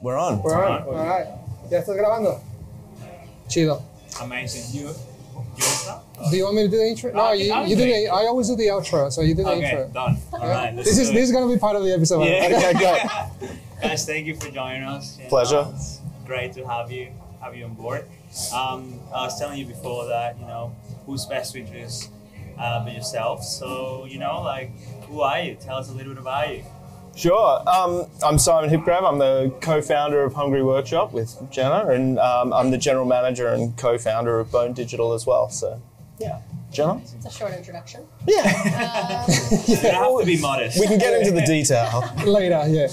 We're on. We're on. All right. ¿Ya estás grabando? Chido. Amazing. You start? Do you want me to do the intro? No, you do the. I always do the outro, so you do the intro. Okay, done. All right. This is gonna be part of the episode. Yeah. Okay, go. Guys, thank you for joining us. Pleasure. It's great to have you on board. I was telling you before that, who's best to introduce but yourself. So, who are you? Tell us a little bit about you. Sure. I'm Simon Hipgrave. I'm the co-founder of Hungry Workshop with Jenna, and I'm the general manager and co-founder of Bone.Digital as well. So, yeah. Jenna? It's a short introduction. Yeah. You have to be modest. We can get into the detail. Later, yeah.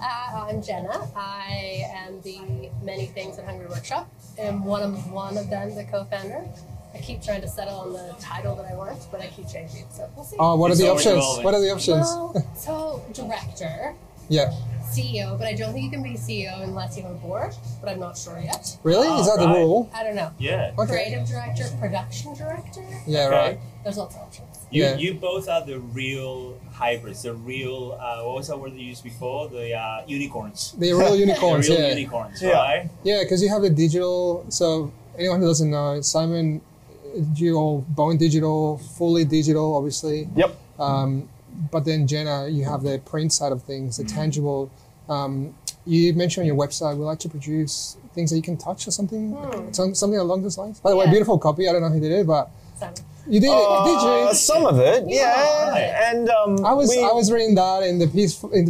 I'm Jenna. I am the many things at Hungry Workshop, and one of them, the co-founder. I keep trying to settle on the title that I want, but I keep changing, so we'll see. Oh, what are the options? Evolving. What are the options? Well, so director, Yeah. CEO, but I don't think you can be CEO unless you have a board, but I'm not sure yet. Really? Is that the right. rule? I don't know. Yeah. Okay. Creative director, production director. Yeah, Okay. right. There's lots of options. Yeah. You both are the real hybrids, the real, what was that word you used before? The unicorns. The real unicorns, The real yeah. unicorns, Yeah. right? Yeah, because you have the digital. So anyone who doesn't know, Simon, you Bone.Digital, fully digital, obviously. Yep. But then Jenna, you have the print side of things, the tangible. You mentioned on your website, we like to produce things that you can touch or something, something along those lines. By the way, Yeah. beautiful copy. I don't know who did it, but Simon. you did. Did you? Some of it, yeah. Right. And I was reading that in the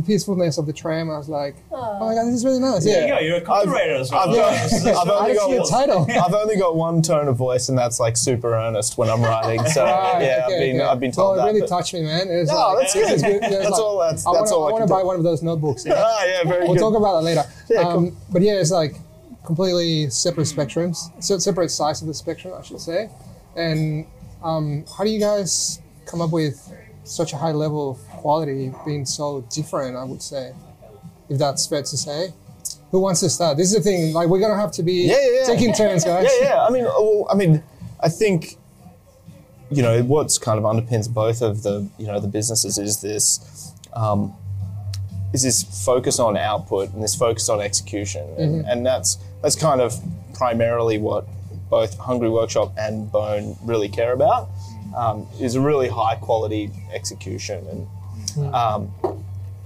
peacefulness of the tram. I was like, oh my god, this is really nice. There you Yeah. go, you're a copywriter as well. I've Title. I've only got one tone of voice, and that's like super earnest when I'm writing. So Right, yeah, okay. I've been told well, that. it really but- touched me, man. It was No, like, that's good. it's good. Yeah, it's That's like, all. That's I all. I want can to buy do. one of those notebooks. Yeah. Ah, yeah, very We'll good. talk about that later. Yeah, cool. But yeah, it's like completely separate spectrums, so separate sides of the spectrum, I should say. And how do you guys come up with such a high level of quality being so different, I would say, if that's fair to say? Who wants to start? This is the thing, like we're going to have to be taking turns, guys. Yeah. I think, what's kind of underpins both of the, the businesses is this focus on output and this focus on execution. And that's kind of primarily what both Hungry Workshop and Bone really care about, is a really high quality execution.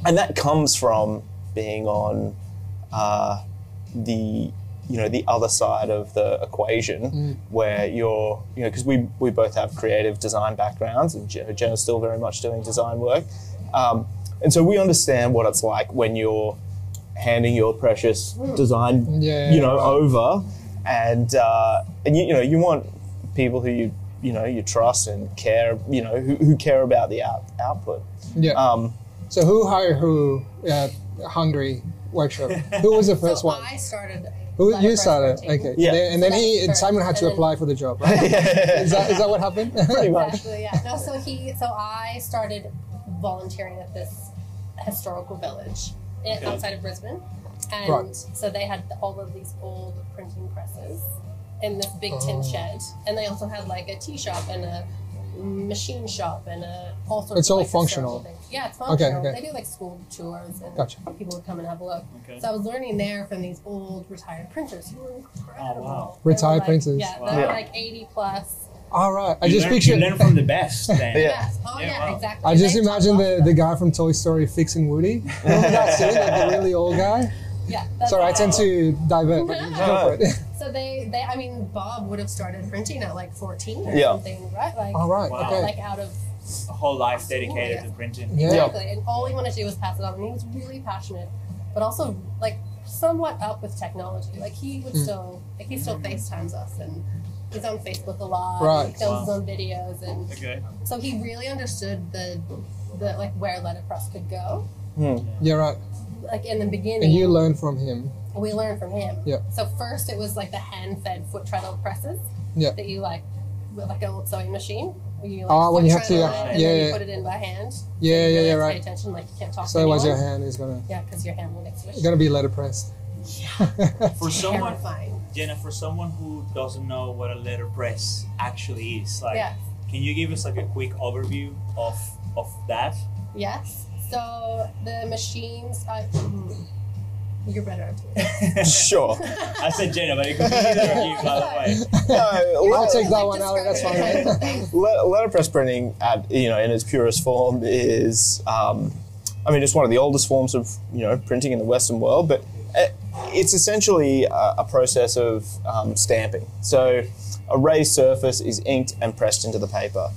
And that comes from being on the other side of the equation, where you're, because we both have creative design backgrounds, and Jenna's still very much doing design work. And so we understand what it's like when you're handing your precious design, over, and you want people who you trust and care, who care about the output. Yeah. So who hired who at Hungry Workshop? Who was the first one? I started. Who you started? Okay. Yeah. And then So Simon had to and then- apply for the job, right? Is that what happened? Pretty much. Actually, yeah. No, so I started volunteering at this historical village outside of Brisbane, and Right. so they had all of these old printing presses in this big tin shed, and they also had like a tea shop and a machine shop and all sorts. It's of all like, functional. historical things. Yeah, it's functional. Okay. They do like school tours, and Gotcha. people would come and have a look. Okay. So I was learning there from these old retired printers who were incredible. Oh, wow. They were Retired like- printers. Yeah, Wow. they were Yeah. like 80 plus. All right. I You just learn- pictured. You learn from the best then. Yeah. Yes. Oh Yeah, yeah, wow. exactly. I just They taught imagine us the guy from Toy Story fixing Woody. Remember that scene, like the really old guy? Yeah. That's Sorry, I all. tend to divert. But go for it. So I mean, Bob would have started printing at like 14 or Yeah. something, right? Like, All right. Wow. Okay. like out of A whole life dedicated to printing. Yeah. exactly, and all he wanted to do was pass it on. And he was really passionate, but also like somewhat up with technology. Like he would still FaceTimes us, and he's on Facebook a lot. Right. He films Wow. his own videos, and Okay. so he really understood the like where letterpress could go. Yeah, right. Like in the beginning, And you learn from him. we learned from him. Yeah. So first it was like the hand-fed foot treadle presses Yeah. that you like with like an old sewing machine. Where you When you have to, treadle it, and yeah, then you yeah. put it in by hand. Yeah, You yeah, really yeah, have to right. Pay attention, like you can't talk So to otherwise your anyone. hand is gonna Yeah, because your hand will get swished. be letterpress. For someone, Terrifying. Jenna, for someone who doesn't know what a letterpress actually is, like, Yeah. can you give us like a quick overview of that? Yes. So the machines, You're better at it. Sure. I said Jenna, but it could be either of you, by the way. No, I'll take that one, Alex. That's fine. letterpress printing, in its purest form, is, it's one of the oldest forms of printing in the Western world, but it's essentially a process of stamping. So a raised surface is inked and pressed into the paper.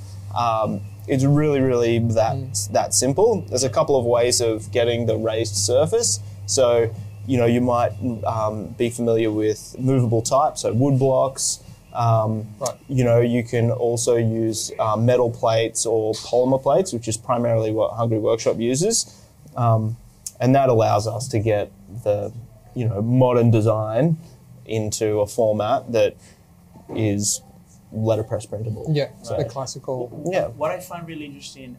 It's really, really that simple. There's a couple of ways of getting the raised surface. So, you might be familiar with movable type, so wood blocks. Right. You can also use metal plates or polymer plates, which is primarily what Hungry Workshop uses. And that allows us to get the, modern design into a format that is letterpress printable. Yeah, so Right. the classical. Yeah. What I find really interesting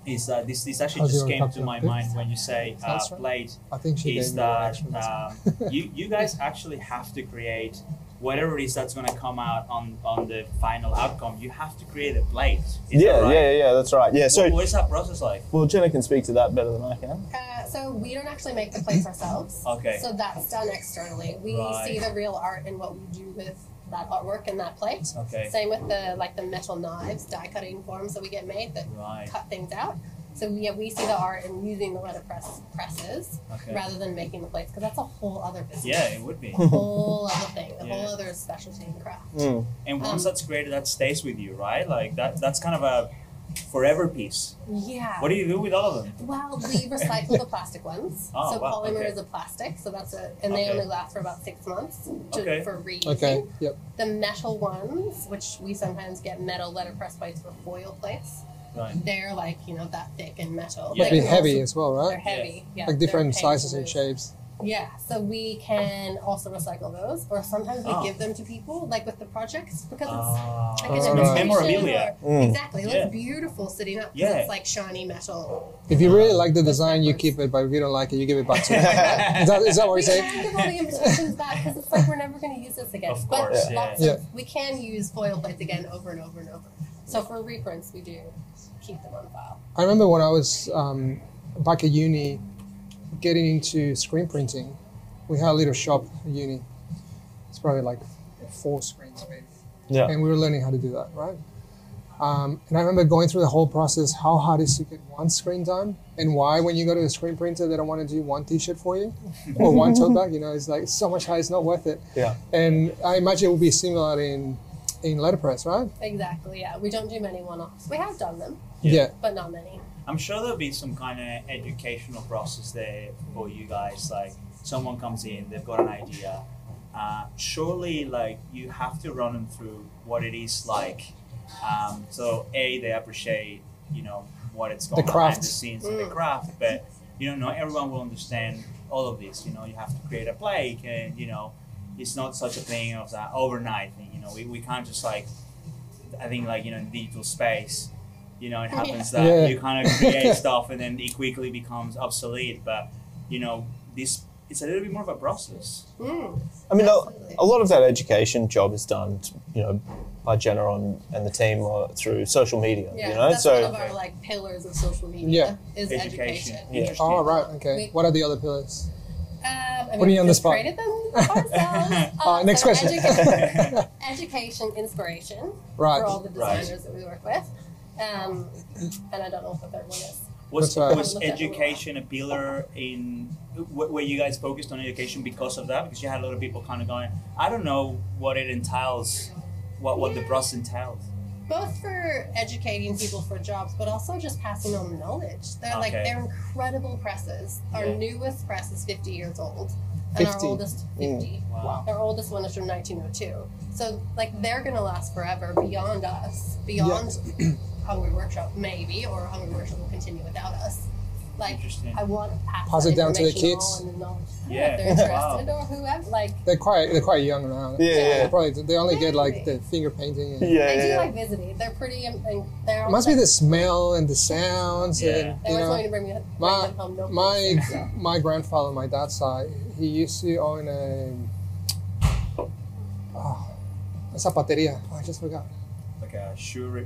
is that this actually How's just your came to cocktail? my Good? mind when you say Sounds right. plate. I think she Is gave me the that actual you guys actually have to create whatever it is that's going to come out on the final outcome. You have to create a plate. Is that right? Yeah, that's right. Yeah, so, what is that process like? well, Jenna can speak to that better than I can. So we don't actually make the plates ourselves. Okay. So that's done externally. We Right. see the real art in what we do with that artwork and that plate. Okay. Same with the metal knives, die cutting forms that we get made that Right. cut things out. So we see the art in using the presses Okay. rather than making the plates, because that's a whole other business. Yeah, it would be. A whole other thing, a Yeah. whole other specialty and craft. Mm. And once that's created, that stays with you, right? Like that's kind of a forever piece. Yeah. What do you do with all of them? Well, we recycle the plastic ones. Oh, So wow, polymer okay. is a plastic, so and they Okay. only last for about 6 months Okay. for reusing. Okay, yep. The metal ones, which we sometimes get metal letterpress plates for foil plates, Right. they're like, that thick and metal. Yeah. Must be Like, heavy also- as well, They're right? heavy. Yeah. Like they're different painful sizes to and move. shapes. Yeah, so we can also recycle those, or sometimes we Oh. give them to people, like with the projects, because Ah. it's like Oh, an right. invitation Memorabilia. or- Mm. Exactly, it looks Yeah. beautiful sitting up because Yeah. it's like shiny metal. If you really like the design, you backwards. keep it, but if you don't like it, you give it back to them. Is that what We you're saying? can't give all the invitations back because it's like we're never going to use this again. Of But course, yeah. lots Yeah. of, we can use foil plates again over and over and over. So for reprints, we do keep them on file. I remember when I was back at uni, getting into screen printing. We had a little shop at uni. It's probably like 4 screens maybe. Yeah. And we were learning how to do that, right? And I remember going through the whole process, how hard it is to get one screen done, and why when you go to a screen printer, they don't want to do one t-shirt for you, or one tote bag, it's like so much higher, it's not worth it. Yeah. And I imagine it would be similar in letterpress, right? Exactly, yeah. We don't do many one-offs. We have done them, Yeah. but not many. I'm sure there'll be some kind of educational process there for you guys. Like someone comes in, they've got an idea. Surely, like you have to run them through what it is like. So they appreciate, what it's going The behind craft. the scenes of the craft. But not everyone will understand all of this. You have to create a plate, and it's not such a thing of that overnight thing. We can't just I think in digital space. It happens that Yeah. you kind of create stuff and then it quickly becomes obsolete. But, it's a little bit more of a process. Absolutely. a lot of that education job is done, by Jenna and the team or through social media, Yeah, that's so one of our pillars of social media is education. Yeah. Interesting. Oh, right, okay. We- What are the other pillars? Putting you on the spot. Created them ourselves. Next question. Education, inspiration Right. for all the Right. designers that we work with. And I don't know what the third one is. Was, That's right. was education a pillar in, were you guys focused on education because of that? Because you had a lot of people kind of going, I don't know what it entails, what the process entails. Both for educating people for jobs, but also just passing on knowledge. They're incredible presses. Our Yeah. newest press is 50 years old, and 50? our oldest 50. Wow. Our oldest one is from 1902. So they're gonna last forever beyond us, beyond Hungry Workshop maybe, or Hungry Workshop will continue without us. Interesting. I want to Pass that it down to the information kids. on and knowledge. Yeah. If they're interested Wow. or whoever. They're quite young now. Yeah. They only get like the finger painting. And I do like visiting. They're pretty, and they're It must be the smell and the sounds, Yeah. and They always want to bring them home notebooks my and stuff. my grandfather on my dad's side, he used to own a zapateria. Oh, I just forgot.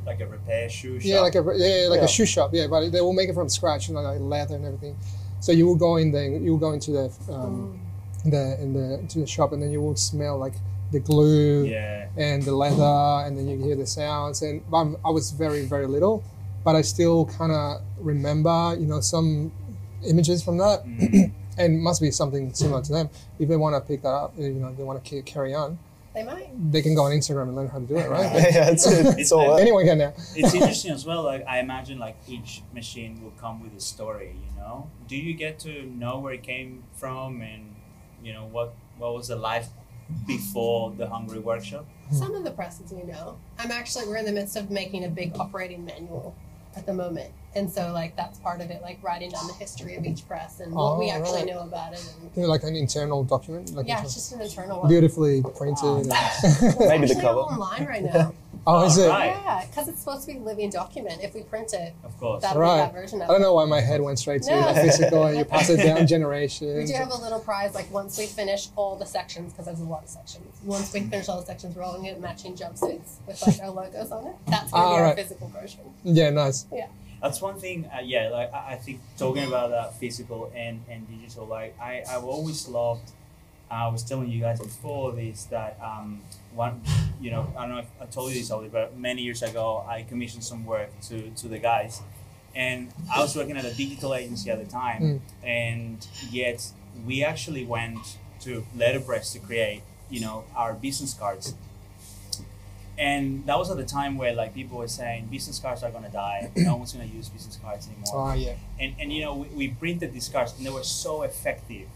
Like a repair shoe shop. Yeah, like a Yeah. shoe shop. Yeah, but they will make it from scratch, like leather and everything. So you will go in there, you will go into the to the shop, and then you will smell like the glue and the leather, and then you hear the sounds. And I was very, very little, but I still kind of remember, you know, some images from that. And it must be something similar to them. If they want to pick that up, you know, they want to carry on, they might. They can go on Instagram and learn how to do it, right? Yeah, it's all anyone can now. It's interesting as well. Like I imagine, like each machine will come with a story. You know, do you get to know where it came from, and you know what was the life before the Hungry workshop? Some of the presses we know. We're in the midst of making a big operating manual at the moment. And so like that's part of it, like writing down the history of each press and what we actually know about it. And, like an internal document? Like it's just an internal one. Beautifully printed. Maybe the cover. Online right now. Is it? Right. Yeah, because it's supposed to be a living document. If we print it, of course, that'll be that version of it. I don't know why my head went straight to the physical, and you pass it down generations. We do have a little prize, like once we finish all the sections, because there's a lot of sections. Once we finish all the sections, we're all going to get matching jumpsuits with like our logos on it. That's going to be our physical version. Yeah, nice. Yeah. That's one thing, like I think talking about that physical and digital, like I've always loved, I was telling you guys before this, that one, you know, I don't know if I told you this already, but many years ago, I commissioned some work to the guys, and I was working at a digital agency at the time, and yet we actually went to letterpress to create, you know, our business cards. And that was at the time where like people were saying business cards are gonna die. No one's gonna use business cards anymore. Oh yeah. And you know we printed these cards and they were so effective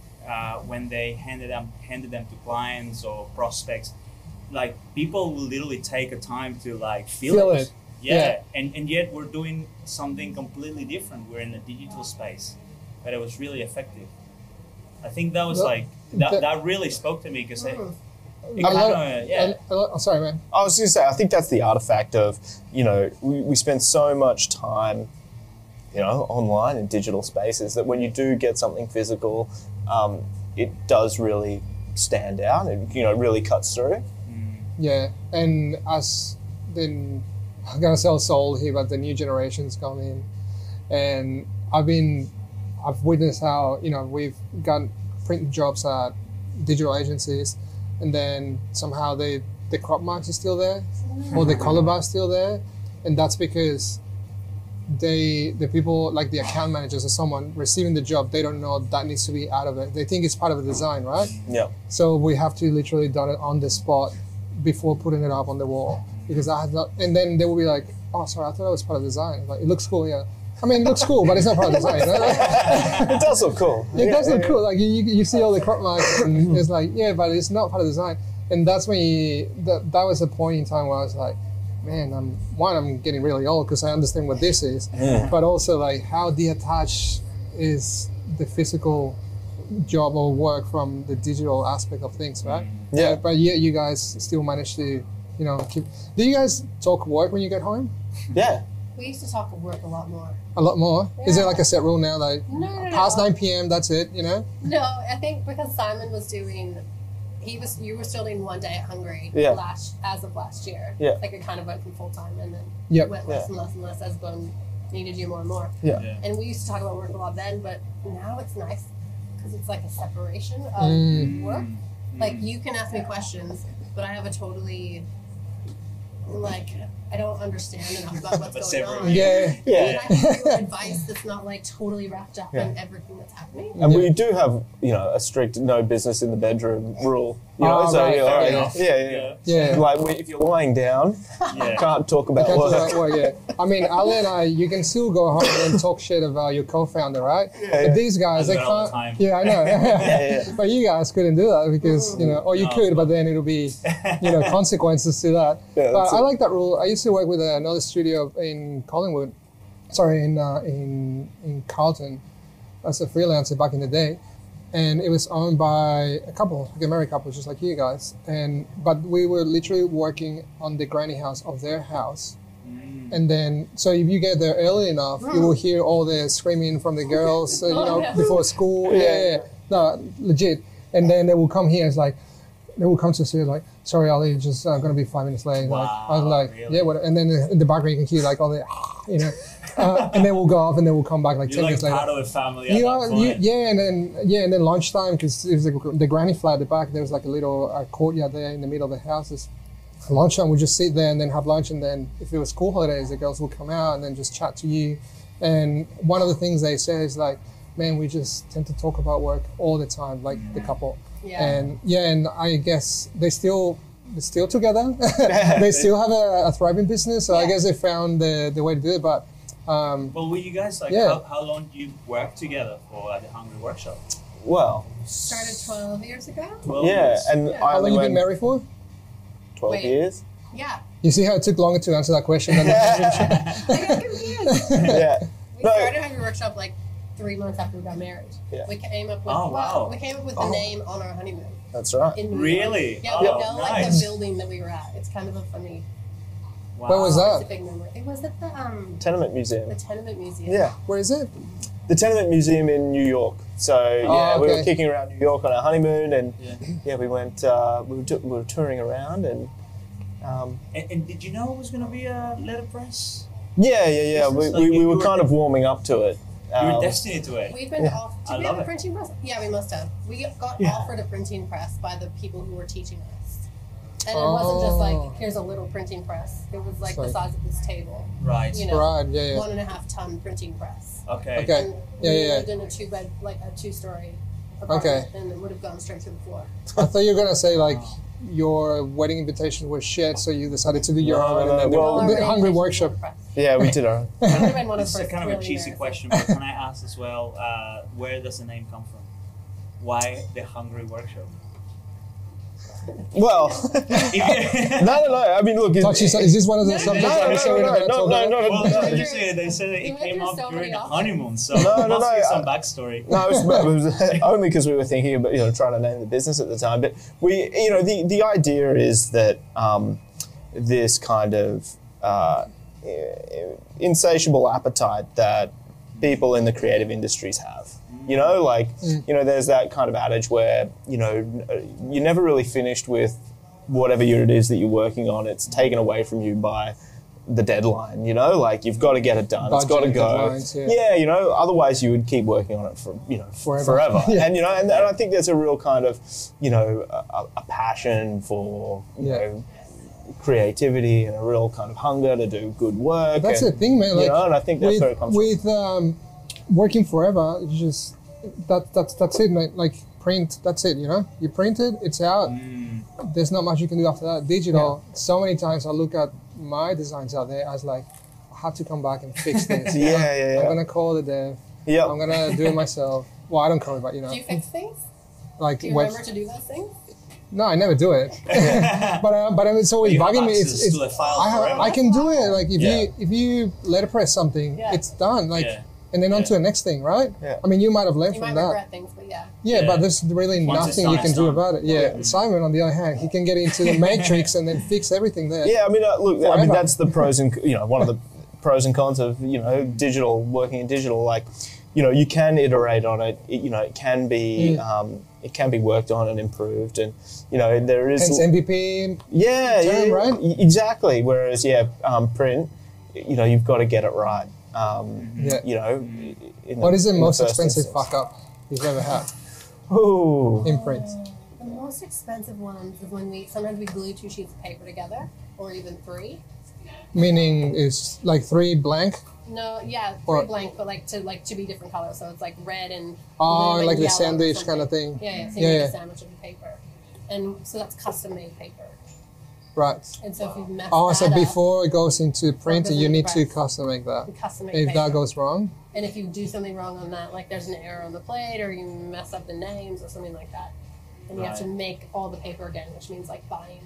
when they handed them to clients or prospects. Like people will literally take a time to like feel it. Yeah. And yet we're doing something completely different. We're in the digital space, but it was really effective. I think that was that really spoke to me because. Sorry, man. I was going to say, I think that's the artifact of, you know, we spend so much time, you know, online in digital spaces that when you do get something physical, it does really stand out and, you know, really cuts through. Yeah, and us then, I'm going to sell soul here, but the new generations come in, and I've witnessed how, you know, we've got print jobs at digital agencies, and then somehow the crop marks are still there, or the color bar is still there, and that's because the people, like the account managers or someone receiving the job, they don't know that needs to be out of it. They think it's part of the design, right? Yeah. So we have to literally done it on the spot before putting it up on the wall, because I had not, and then they will be like, "Oh, sorry, I thought it was part of the design." Like, it looks cool, yeah. I mean, it looks cool, but it's not part of the design. You know? It does look cool. It does look cool. Like you see all the crop marks, and it's like, yeah, but it's not part of the design. And that's when that was a point in time where I was like, man, I'm getting really old because I understand what this is, but also like how detached is the physical job or work from the digital aspect of things, right? Yeah. But yet you guys still manage to, you know, keep. Do you guys talk work when you get home? Yeah. We used to talk at work a lot more. A lot more? Yeah. Is there like a set rule now, like no, past 9 p.m. that's it, you know? No, I think because Simon was doing, you were still doing one day at Hungry as of last year. Yeah. Like it kind of went from full time and then went less and less and less as Bone needed you more and more. Yeah. And we used to talk about work a lot then, but now it's nice because it's like a separation of work. Like you can ask me questions, but I have a totally like I don't understand enough about what's going on. Yeah. And I have real advice that's not like totally wrapped up in everything that's happening. And we do have, you know, a strict no business in the bedroom rule. You know, so right. Yeah. Like if you're lying down, you can't talk about work. Yeah. I mean, Ali and I, you can still go home and talk shit about your co-founder, right? But these guys, they can't. Yeah, I know. But you guys couldn't do that because, you know, or you could, but then it'll be, you know, consequences to that. Yeah, but I like that rule. I used to work with another studio in Collingwood, in Carlton, as a freelancer back in the day. And it was owned by a couple, like a married couple, just like you guys. But we were literally working on the granny house of their house. And then, so if you get there early enough, you will hear all the screaming from the girls, you know, before school. No, legit. And then they will come here. It's like, they will come to see like, sorry, Ali, just going to be 5 minutes late. Wow, like, I was like, really? yeah, what? And then in the background you can hear like all the, you know, and then we'll go off, and then we'll come back like You're 10 like minutes later. part of the family at that point. And then lunchtime, because it was the granny flat at the back. There was like a little courtyard there in the middle of the houses. Lunchtime, we'd just sit there and then have lunch, and then if it was school holidays, the girls would come out and then just chat to you. And one of the things they say is like, man, we just tend to talk about work all the time, like the couple. Yeah. And I guess they're still together. They still have a thriving business. So I guess they found the way to do it. But well, were you guys like how long do you work together for at the Hungry Workshop? Well, Started 12 years ago. 12 yeah, years. and Yeah. I how long only you been went married for? 12 Wait. years. Yeah. You see how it took longer to answer that question than I got confused. Yeah. We No. started Hungry Workshop like 3 months after we got married. Yeah. We came up with Oh, wow. we came up with the name on our honeymoon. That's right. In New York. Really? Yeah, we Oh, know like nice. the building that we were at. It's kind of a funny Wow. Where was that? specific memory. It was at the Tenement Museum. Tenement Museum. Yeah. Where is it? The Tenement Museum in New York. So yeah, we were okay. kicking around New York on our honeymoon, and Yeah. we went. We were touring around, and And did you know it was going to be a letterpress? yeah. This We, is like we you were were- kind of warming up to it. You were destined to it. We've been off. I Did we love have a it. printing press? Yeah, we must have. We got Yeah. offered a printing press by the people who were teaching us. And it wasn't just like, here's a little printing press. It was like the Sorry. size of this table. Right. You know, Right, yeah. 1.5 ton printing press. Okay. Okay. And Yeah, we yeah. lived in a two-story apartment, and it would have gone straight through the floor. I thought you were gonna say like your wedding invitation was shit, so you decided to do your No, own. no, and then well, the Already Hungry mentioned Workshop. the press. Yeah, we did our own. That would have been one of This the is first kind of a really cheesy embarrassing. question, but can I ask as well, where does the name come from? Why the Hungry Workshop? Well, no. I mean, look. Touchy, is this one of the subjects No, that we say we're not gonna no, talk no, about? no, Well, no. they said that You it went came through up so during many the options. honeymoon, so No, there must be no, some backstory. No, it was only because we were thinking about trying to name the business at the time. But we, the idea is that this kind of insatiable appetite that people in the creative industries have. There's that kind of adage where you're never really finished with whatever it is that you're working on. It's taken away from you by the deadline, like you've got to get it done. It's got to Budget go. deadlines, Otherwise you would keep working on it for, forever. Yeah. And I think there's a real kind of, a passion for, creativity and a real kind of hunger to do good work. That's the thing, man. Like, and I think that's where it comes from. with working forever, it's just that's it, man. Like print, that's it. You print it, it's out. There's not much you can do after that. Digital. So many times I look at my designs out there, I was like, I have to come back and fix this. Yeah. I'm gonna call the dev. Yep. I'm gonna do it myself. Well, I don't call it, but Do you fix things? like Do you remember to do those things? No, I never do it. but it's always You have bugging me. access to the file forever. I can do it. Like Yeah. if you letterpress something, Yeah. it's done. Like Yeah. and then on to Yeah. the next thing, right? Yeah. I mean, you might have learned You from might that. regret things, but yeah. Yeah, Yeah. but there's really Once it's nothing done, you can it's do done. about it. Yeah. Simon, on the other hand, he can get into the matrix and then fix everything there. Yeah, I mean, look, Forever. that's the pros and one of the pros and cons of digital, working in digital. Like, you can iterate on it. It can be worked on and improved, and there is Hence MVP. yeah, right? Exactly. Whereas print, you've got to get it right. What is the most first expensive instance. fuck up you've ever had Ooh. in print? The most expensive ones is when sometimes we glue 2 sheets of paper together, or even 3. Meaning is like 3 blank. No, yeah, 3 Or- blank, but to be different colors. So it's like red and Oh, blue and like the yellow or sandwich something. kind of thing. Yeah, so Yeah, you make yeah. a sandwich of the paper, and so that's custom made paper. Right. And so if you mess Oh, that so up, before it goes into printing, goes you into need to press. custom make that. you custom make If paper. that goes wrong, And if you do something wrong on that, like there's an error on the plate, or you mess up the names or something like that, then you have to Right. make all the paper again, which means like buying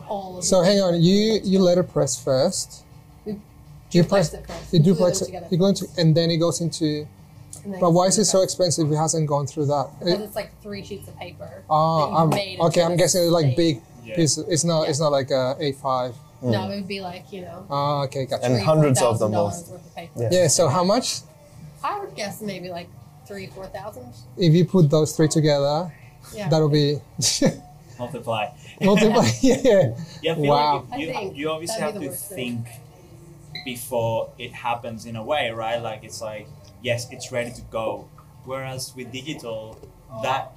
all of so the hang on, you letterpress first. We You duplex press, it first. you We glue duplex them it, together. you go into, and then it goes into. And then But why it's is it so press. expensive? It hasn't gone through that. Because it's like 3 sheets of paper. Oh, that you've made okay. into I'm a guessing it's like state. big Yeah. pieces. It's not. Yeah. It's not like a A5. No, it would be like, Oh, okay, gotcha. And $3,000 hundreds of them worth both. of paper. Yeah. Yeah. So how much? I would guess maybe like 3,000-4,000. If you put those 3 together, Yeah. that'll be Multiply. multiply. Yeah. Yeah, I feel Wow. like you I think obviously have that'd be to the worst thing. think before it happens in a way, right? Like it's like, yes, it's ready to go. Whereas with digital, that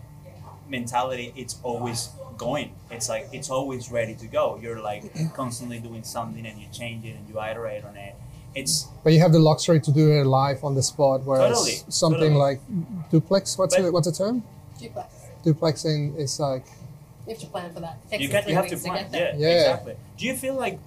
mentality, it's always going. It's like, it's always ready to go. You're like constantly doing something and you change it and you iterate on it. But you have the luxury to do it live on the spot, whereas something like duplex, what's the term? Duplex. Duplexing is like... You have to plan for that. It takes You 3 have weeks to plan, get there. Yeah. exactly. Do you feel like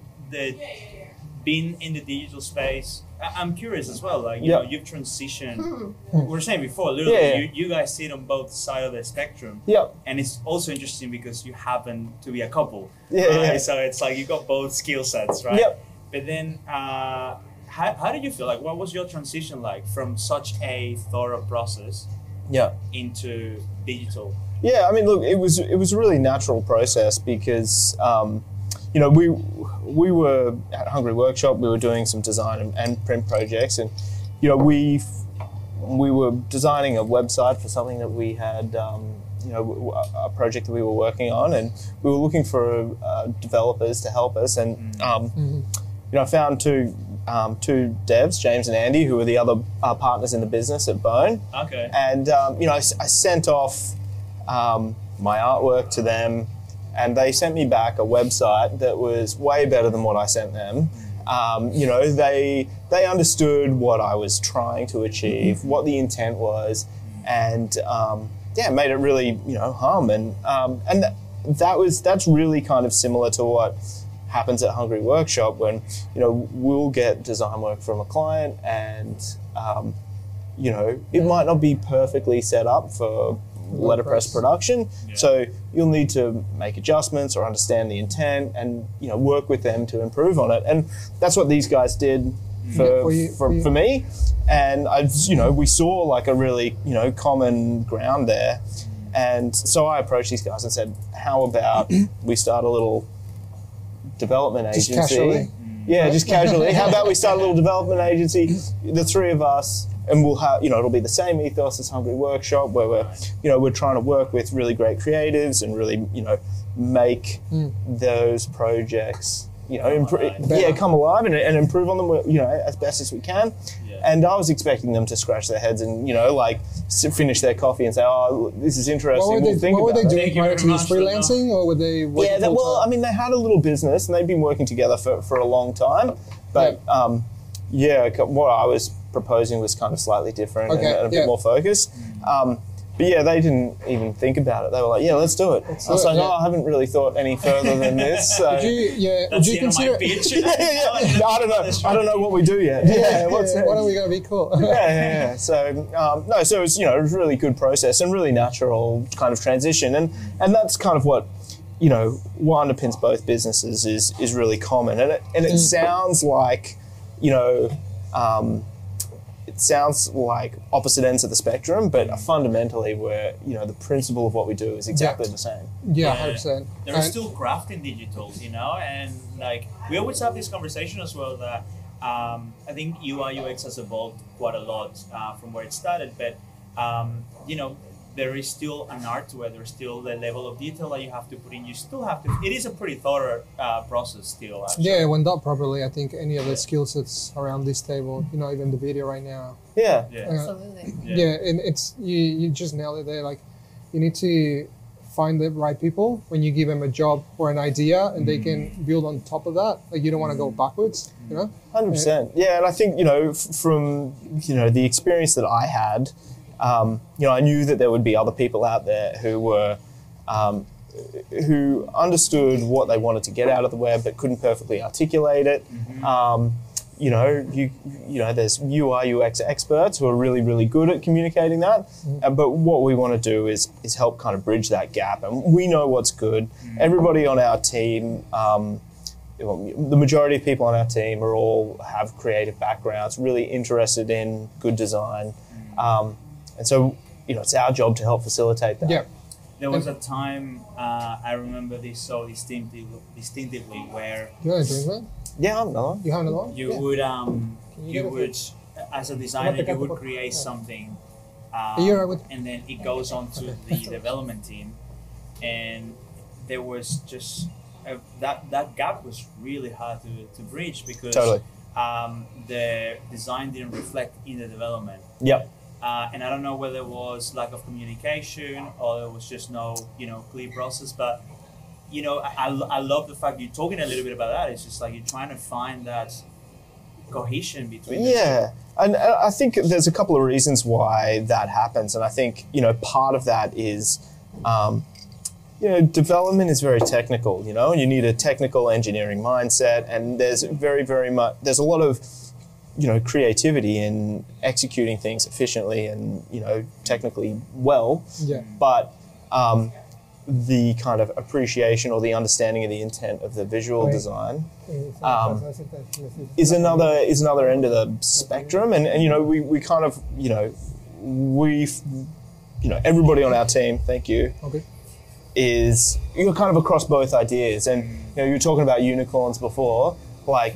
being in the digital space, I'm curious as well, like, you know, you've transitioned, we were saying before, literally, you guys sit on both sides of the spectrum. Yep. And it's also interesting because you happen to be a couple. Yeah, right? yeah. So it's like you got both skill sets, right? Yep. But then, how did you feel? Like, what was your transition like from such a thorough process into digital? Yeah, I mean, look, it was a really natural process because, you know, we were at Hungry Workshop. We were doing some design and print projects, and you know, we were designing a website for something that we had, you know, a project that we were working on, and we were looking for developers to help us, and you know, I found two devs, James and Andy, who were the other partners in the business at Bone. Okay. And you know, I sent off my artwork to them, and they sent me back a website that was way better than what I sent them. You know, they understood what I was trying to achieve, what the intent was, and made it really, you know, hum. And that's really kind of similar to what happens at Hungry Workshop when, you know, we'll get design work from a client, and you know, it might not be perfectly set up for letterpress production, so you'll need to make adjustments or understand the intent, and you know, work with them to improve on it. And that's what these guys did for me. And you know, we saw like a really, you know, common ground there, and so I approached these guys and said, "How about we start a little development agency?" Just casually. Yeah, just casually. How about we start a little development agency, the three of us, and we'll have, you know, it'll be the same ethos as Hungry Workshop, where we're trying to work with really great creatives and really, you know, make those projects, you know, come alive and improve on them, you know, as best as we can. And I was expecting them to scratch their heads and, you know, like finish their coffee and say, "Oh, this is interesting." What were they doing prior to this, freelancing, or were they working full-time? Well, I mean, they had a little business and they'd been working together for a long time. But what I was proposing was kind of slightly different and a bit more focused. But yeah, they didn't even think about it. They were like, "Yeah, let's do it." I was like, "Oh, I haven't really thought any further than this." So. Would you consider? I don't know what we do yet. When are we going to be cool? So so it was, you know, it was a really good process and really natural kind of transition, and that's kind of what, you know, what underpins both businesses is really common, and it sounds like, you know. It sounds like opposite ends of the spectrum, but fundamentally, we're, you know, the principle of what we do is exactly the same. Yeah, 100%. There's still craft in digital, you know, and like we always have this conversation as well that I think UI UX has evolved quite a lot from where it started, but you know, there is still an art to it. There's still the level of detail that you have to put in. You still have to. It is a pretty thorough process still. Actually. Yeah, when done properly, I think any of the skill sets around this table, you know, even the video right now. Yeah. Absolutely. And it's you just nailed it there. Like, you need to find the right people when you give them a job or an idea, and they can build on top of that. Like, you don't want to go backwards. You know. 100%. Yeah, and I think, you know, from, you know, the experience that I had. You know, I knew that there would be other people out there who were, who understood what they wanted to get out of the web but couldn't perfectly articulate it. You know, there's UI UX experts who are really, really good at communicating that. But what we want to do is help kind of bridge that gap. And we know what's good. Everybody on our team, the majority of people on our are all have creative backgrounds, really interested in good design. And so, you know, it's our job to help facilitate that. Yeah. There was a time, I remember this so distinctively where... You want to drink that? Yeah, I'm not. You have another one? You would, as a designer, you would create something, and then it goes on to the development team, and there was just... that gap was really hard to bridge because... Totally. the design didn't reflect in the development. Yep. And I don't know whether it was lack of communication or there was just no, clear process. But, I love the fact you're talking a little bit about that. It's just like you're trying to find that cohesion between the two. And I think there's a couple of reasons why that happens. And I think, part of that is, development is very technical, and you need a technical engineering mindset. And there's there's a lot of, creativity in executing things efficiently and, technically well. Yeah. But the kind of appreciation or the understanding of the intent of the visual design is another end of the spectrum. And we kind of, everybody on our team, thank you, is kind of across both ideas. And, you were talking about unicorns before, like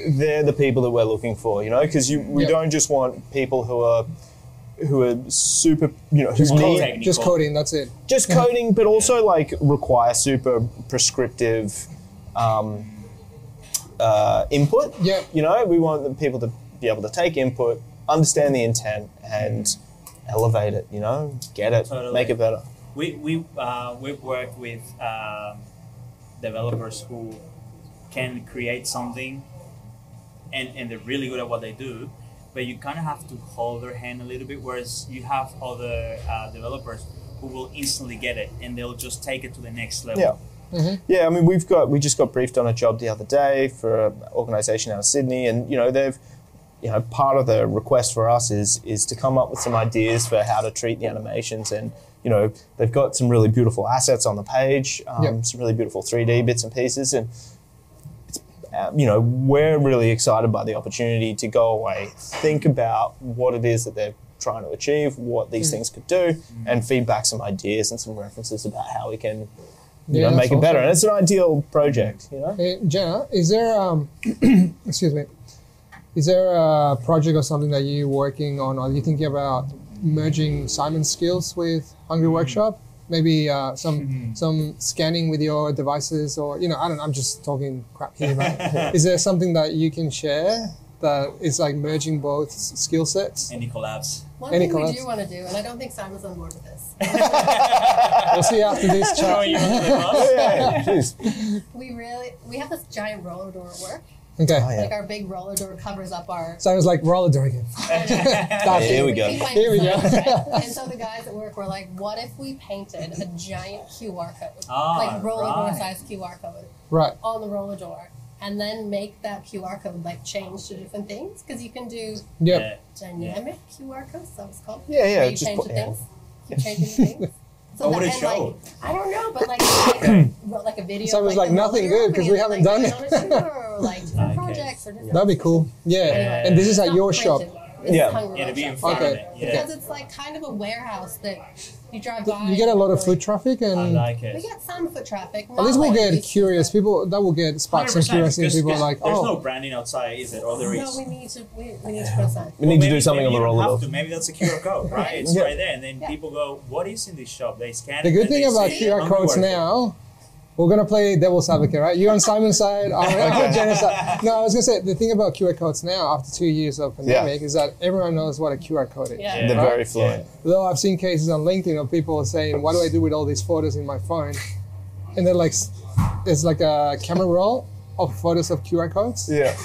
they're the people that we're looking for, because we don't just want people who are super, just coding, that's it. Just coding, but also like require super prescriptive input. Yeah. We want the people to be able to take input, understand the intent, and elevate it. Get it, make it better. We've worked with developers who can create something, and they're really good at what they do. But you kind of have to hold their hand a little bit, whereas you have other developers who will instantly get it and they'll just take it to the next level. Yeah. Mm-hmm. Yeah, I mean, we just got briefed on a job the other day for an organisation out of Sydney, and they've, part of the request for us is to come up with some ideas for how to treat the animations, and they've got some really beautiful assets on the page, some really beautiful 3D bits and pieces, and we're really excited by the opportunity to go away, think about what it is that they're trying to achieve, what these things could do, and feedback some ideas and some references about how we can, make it better. And it's an ideal project, Hey, Jenna, is there, excuse me, is there a project or something that you're working on, or are you thinking about merging Simon's skills with Hungry Workshop? Maybe some scanning with your devices, or I'm just talking crap here. But is there something that you can share that is like merging both skill sets? Any collabs? One thing we do want to do, and I don't think Simon's on board with this. We'll see after this chat. We have this giant roller door at work. Okay. Like our big roller door covers up our. Simon's like roller door again. Here we go. Here we go. And so the guys at work were like, "What if we painted a giant QR code, like roller door size QR code, on the roller door, and then make that QR code like change to different things? Because you can do dynamic QR codes. That was called. Yeah. You change the things. Keep changing the things. So what would it show? I don't know, but like a video. So it was like nothing good because we haven't done it. Or like different projects or different. That'd be cool. Yeah. Anyway, and this is at your shop. To be in front of it. Because it's like kind of a warehouse that you drive by. You get a lot of foot traffic, and I like it. We get some foot traffic. At least we'll get curious people. That will get spark some curiosity. People are like, there's no branding outside, is it? Or there is? No, we need to put a sign. We need to do something on the roller door. Maybe that's a QR code, right? It's right there, and then people go, "What is in this shop?" They scan it. The good thing about QR codes now. We're going to play devil's advocate, right? You're on Simon's side, I'm on Jenna's side. No, I was going to say, the thing about QR codes now, after 2 years of pandemic, is that everyone knows what a QR code is. Yeah. They're very fluent. Though I've seen cases on LinkedIn of people saying, what do I do with all these photos in my phone? And they're like, there's like a camera roll of photos of QR codes. Yeah.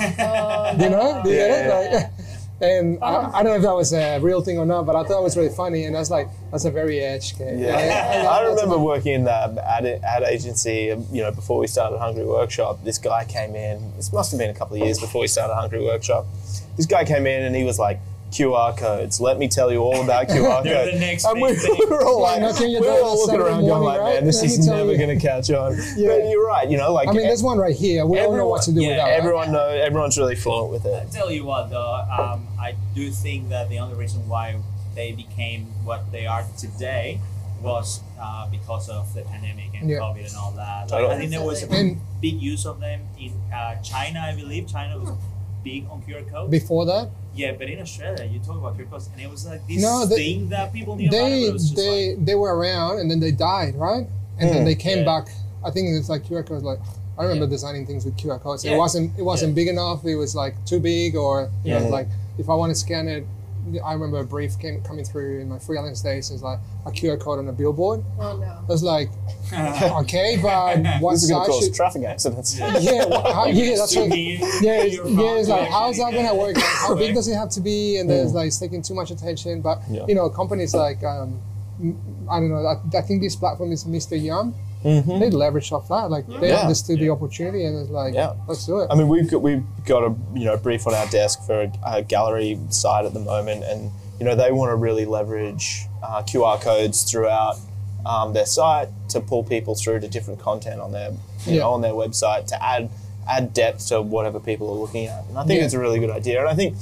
Do you know? Do you get it? Like, and I don't know if that was a real thing or not, but I thought it was really funny. And that's a very edge case. Yeah. I remember working in that ad agency, before we started Hungry Workshop. This guy came in, this must have been a couple of years before we started Hungry Workshop. This guy came in and he was like, QR codes. Let me tell you all about QR codes. The next and we were all like, looking around going like, man, this is never going to catch on. Yeah. But you're right, I mean, there's one right here. We all know what to do with that. Everyone's really fluent with it. I tell you what, though, I do think that the only reason why they became what they are today was because of the pandemic and COVID and all that. Like, I think there was a big use of them in China, I believe. China was big on QR codes. Before that? Yeah, but in Australia, you talk about QR codes, and it was like this thing that people knew about. It was they were around, and then they died, right? And then they came back. I think it's like QR codes, like I remember designing things with QR codes. Yeah. It wasn't big enough. It was like too big, or you know, like if I want to scan it. I remember a brief coming through in my freelance days. It's like a QR code on a billboard. Oh no. I was like, okay, but what This is going size to cause should? traffic accidents. Yeah, that's what. Yeah, Your it's like phone how is that gonna work? Like, how big Right. does it have to be? And there's like it's taking too much attention. But you know, companies like I don't know. I think this platform is Mr. Yum. They leveraged off that. Like they understood the opportunity, and it's like, let's do it. I mean, we've got a brief on our desk for a gallery site at the moment, and they want to really leverage QR codes throughout their site to pull people through to different content on their on their website to add depth to whatever people are looking at. And I think it's a really good idea. And I think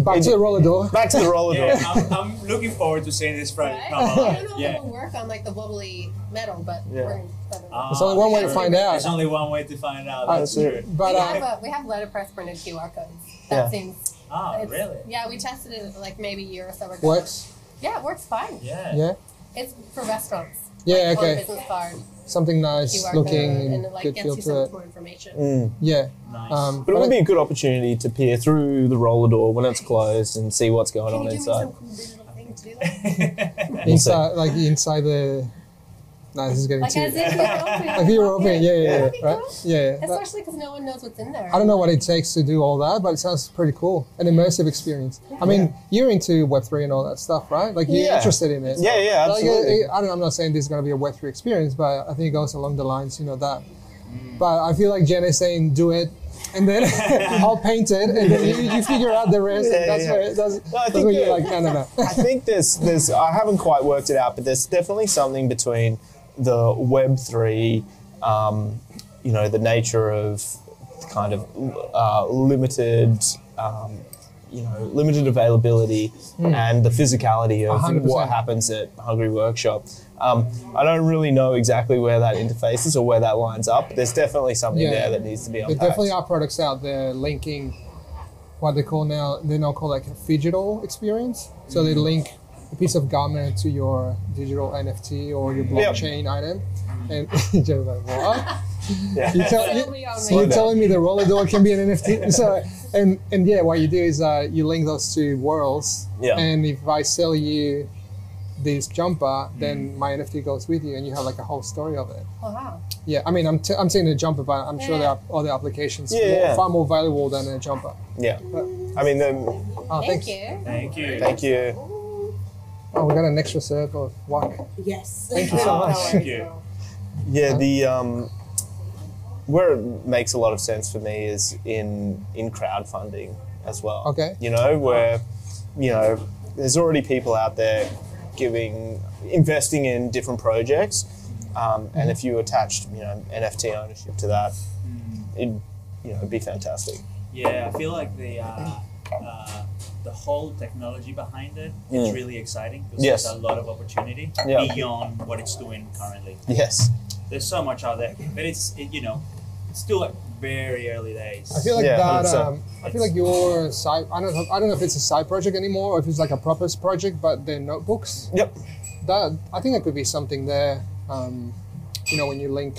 back to the roller door. Back to the roller door. Yeah, I'm looking forward to seeing this Friday Right? come I out. don't know if Yeah. it'll work on like the wobbly metal, but we're There's only one way to find out. There's only one way to find out. That's true. But we have letterpress printed QR codes. That seems. Oh, really? Yeah, we tested it like maybe a year or so ago. works. Yeah, it works fine. Yeah. Yeah. It's for restaurants. Yeah. Like, Okay. or business card, Something nice QR looking, code, and it like good gets feel you to so much it. more information. Yeah. Nice. But it would be a good opportunity to peer through the roller door when it's closed and see what's going Can on you do me inside. some cool digital thing to do that? Inside the. No, this is getting Like too. as if you're open. Like you're open, yeah, That'd be right, cool. yeah. Especially because no one knows what's in there. I don't know what it takes to do all that, but it sounds pretty cool. An immersive experience. I mean, you're into Web3 and all that stuff, right? Like you're interested in it. Yeah, Like, absolutely. I'm not saying this is going to be a Web3 experience, but I think it goes along the lines, that. But I feel like Jen is saying, do it, and then I'll paint it, and then you figure out the rest. And that's where you're like, no. I think there's I haven't quite worked it out, but there's definitely something between the Web3, the nature of kind of limited, limited availability and the physicality of 100%. what happens at Hungry Workshop. I don't really know exactly where that interface is or where that lines up, but there's definitely something there that needs to be There unpacked. definitely are products out there linking what they now call like a phygital experience. So they link a piece of garment to your digital NFT or your blockchain item. And just like, what? Yeah. You're telling me the roller door can be an NFT? So, and what you do is you link those two worlds. Yeah. And if I sell you this jumper, then my NFT goes with you, and you have like a whole story of it. Oh wow. Yeah, I mean, I'm saying the jumper, but I'm sure there are other applications far more valuable than a jumper. Yeah. I mean, Oh, Thank thanks. you. Thank you. thank you. Oh, we got an extra serve of wok. Yes. Thank you so much. Thank you. Yeah, the where it makes a lot of sense for me is in crowdfunding as well. Okay. Where there's already people out there investing in different projects, and if you attached NFT ownership to that, it'd be fantastic. Yeah, I feel like the whole technology behind it is really exciting because Yes. there's a lot of opportunity Yeah. beyond what it's doing currently. Yes. There's so much out there, but it's still like very early days. I feel like Yeah, that. 100%. I feel like your side. I don't know if it's a side project anymore, or if it's like a proper project, but they're notebooks. Yep. That I think that could be something there. When you link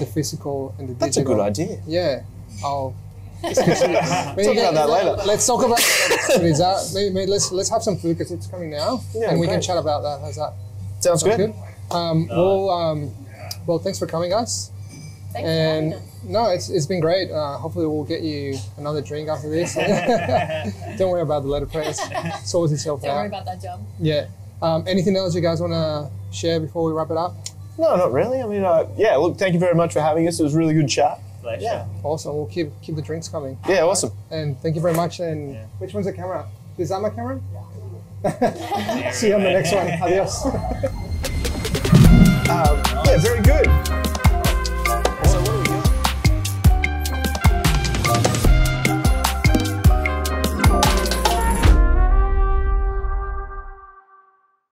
the physical and the digital. That's a good idea. Yeah. I'll. Talk about that later. Let's talk about what is that. Maybe let's have some food because it's coming now, Yeah, and we can great. chat about that. How's that? Sounds good. Well, thanks for coming, guys. Thanks And for having us. no, it's been great. Hopefully, we'll get you another drink after this. Don't worry about the letterpress. Sort itself Don't worry out. about that job. Yeah. Anything else you guys want to share before we wrap it up? No, not really. I mean, look, thank you very much for having us. It was a really good chat. Pleasure. Yeah. Awesome. We'll keep the drinks coming. Yeah, awesome. And thank you very much. And Yeah. which one's the camera? Is that my camera? See you on the next one. Adios. Yeah, very good.